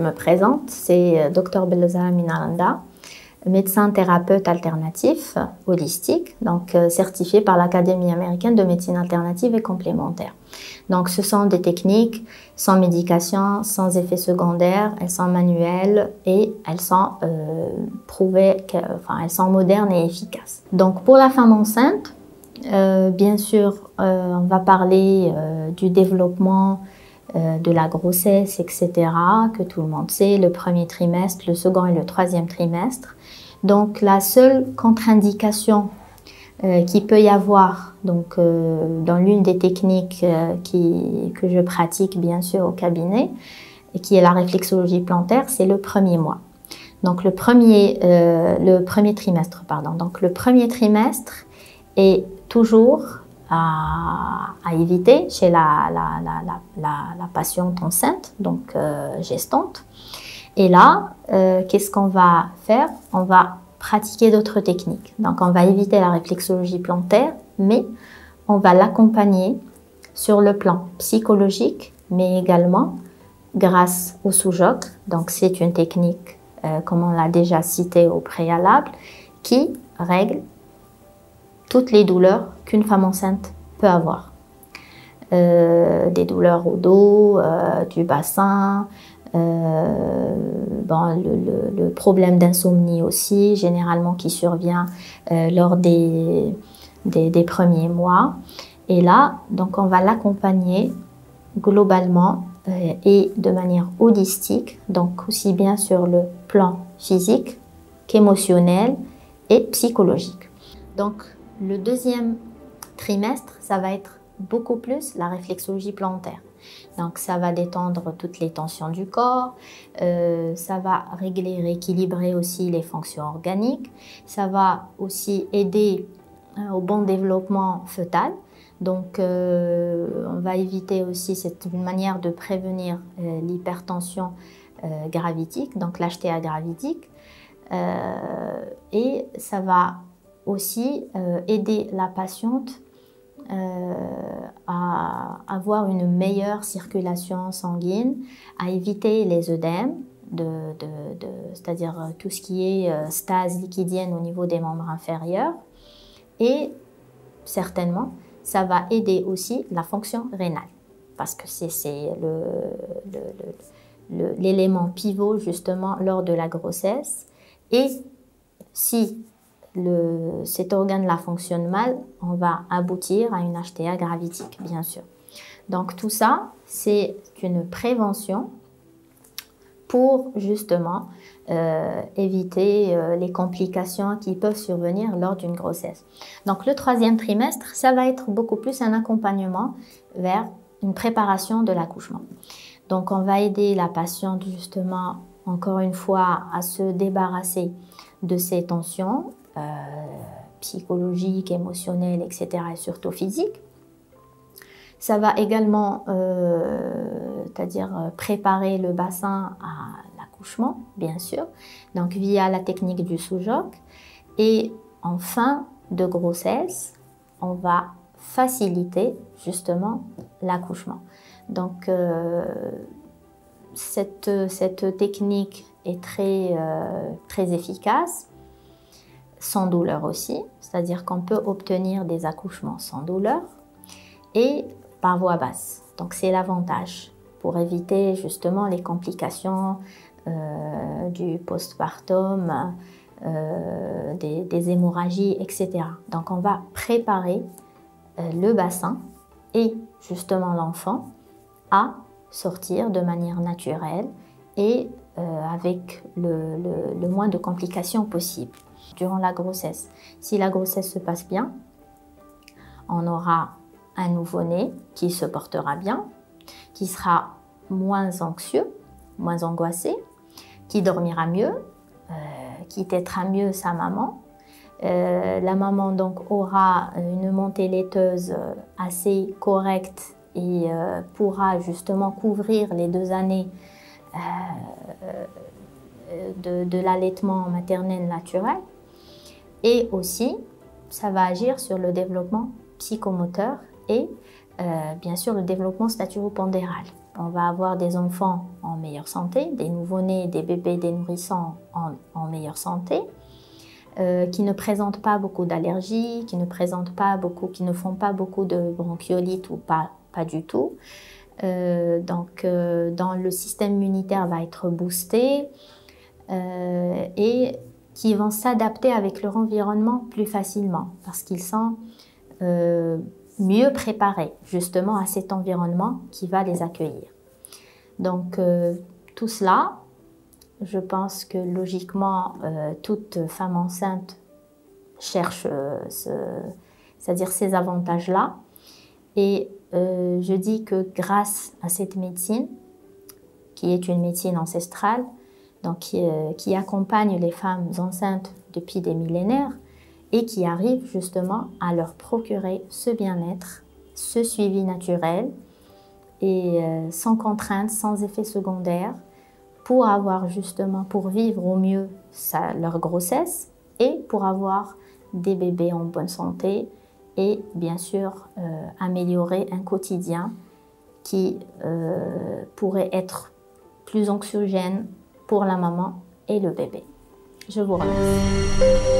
me présente, c'est Dr Belloza Minalanda, médecin thérapeute alternatif holistique, donc certifié par l'Académie américaine de médecine alternative et complémentaire. Donc ce sont des techniques sans médication, sans effets secondaires, elles sont manuelles et elles sont prouvées, elles sont modernes et efficaces. Donc pour la femme enceinte, bien sûr, on va parler du développement de la grossesse, etc., que tout le monde sait, le premier trimestre, le second et le troisième trimestre. Donc la seule contre-indication qu'il peut y avoir donc, dans l'une des techniques que je pratique bien sûr au cabinet, et qui est la réflexologie plantaire, c'est le premier mois. Donc le premier trimestre, pardon. Donc le premier trimestre est toujours à éviter chez la patiente enceinte, donc gestante. Et là, qu'est-ce qu'on va faire? On va pratiquer d'autres techniques. Donc on va éviter la réflexologie plantaire, mais on va l'accompagner sur le plan psychologique, mais également grâce au sous-joc. Donc c'est une technique, comme on l'a déjà cité au préalable, qui règle toutes les douleurs qu'une femme enceinte peut avoir. Des douleurs au dos, du bassin, le problème d'insomnie aussi, généralement qui survient lors des premiers mois. Et là, donc on va l'accompagner globalement et de manière holistique, donc aussi bien sur le plan physique qu'émotionnel et psychologique. Donc le deuxième trimestre, ça va être beaucoup plus la réflexologie plantaire. Donc ça va détendre toutes les tensions du corps, ça va régler, rééquilibrer aussi les fonctions organiques, ça va aussi aider au bon développement fœtal. Donc on va éviter aussi, c'est une manière de prévenir l'hypertension gravidique, donc l'HTA gravidique, et ça va aussi aider la patiente à avoir une meilleure circulation sanguine, à éviter les œdèmes, c'est-à-dire tout ce qui est stase liquidienne au niveau des membres inférieurs. Et certainement, ça va aider aussi la fonction rénale, parce que c'est l'élément pivot justement lors de la grossesse. Et si cet organe-là fonctionne mal, on va aboutir à une HTA gravidique, bien sûr. Donc tout ça, c'est une prévention pour justement éviter les complications qui peuvent survenir lors d'une grossesse. Donc le troisième trimestre, ça va être beaucoup plus un accompagnement vers une préparation de l'accouchement. Donc on va aider la patiente justement, encore une fois, à se débarrasser de ces tensions psychologiques, émotionnelles, etc., et surtout physiques. Ça va également, c'est-à-dire préparer le bassin à l'accouchement, bien sûr, donc via la technique du sous-joc. Et en fin de grossesse, on va faciliter justement l'accouchement. Donc cette technique est très efficace, sans douleur aussi, c'est-à-dire qu'on peut obtenir des accouchements sans douleur et par voie basse. Donc c'est l'avantage pour éviter justement les complications du postpartum, des hémorragies, etc. Donc on va préparer le bassin et justement l'enfant à sortir de manière naturelle et avec le moins de complications possible durant la grossesse. Si la grossesse se passe bien, on aura un nouveau-né qui se portera bien, qui sera moins anxieux, moins angoissé, qui dormira mieux, qui tétera mieux sa maman. La maman donc aura une montée laiteuse assez correcte et pourra justement couvrir les 2 années de l'allaitement maternel naturel. Et aussi, ça va agir sur le développement psychomoteur et bien sûr le développement staturo-pondéral. on va avoir des enfants en meilleure santé, des nouveau-nés, des bébés, des nourrissons en meilleure santé, qui ne présentent pas beaucoup d'allergies, qui ne font pas beaucoup de bronchiolite ou pas du tout. Donc, le système immunitaire va être boosté et qui vont s'adapter avec leur environnement plus facilement parce qu'ils sont mieux préparés justement à cet environnement qui va les accueillir. Donc, tout cela, je pense que logiquement, toute femme enceinte cherche c'est-à-dire ces avantages-là. Et je dis que grâce à cette médecine, qui est une médecine ancestrale, donc qui accompagne les femmes enceintes depuis des millénaires et qui arrive justement à leur procurer ce bien-être, ce suivi naturel et sans contrainte, sans effet secondaire, pour vivre au mieux leur grossesse et pour avoir des bébés en bonne santé et bien sûr améliorer un quotidien qui pourrait être plus anxiogène pour la maman et le bébé. Je vous remercie.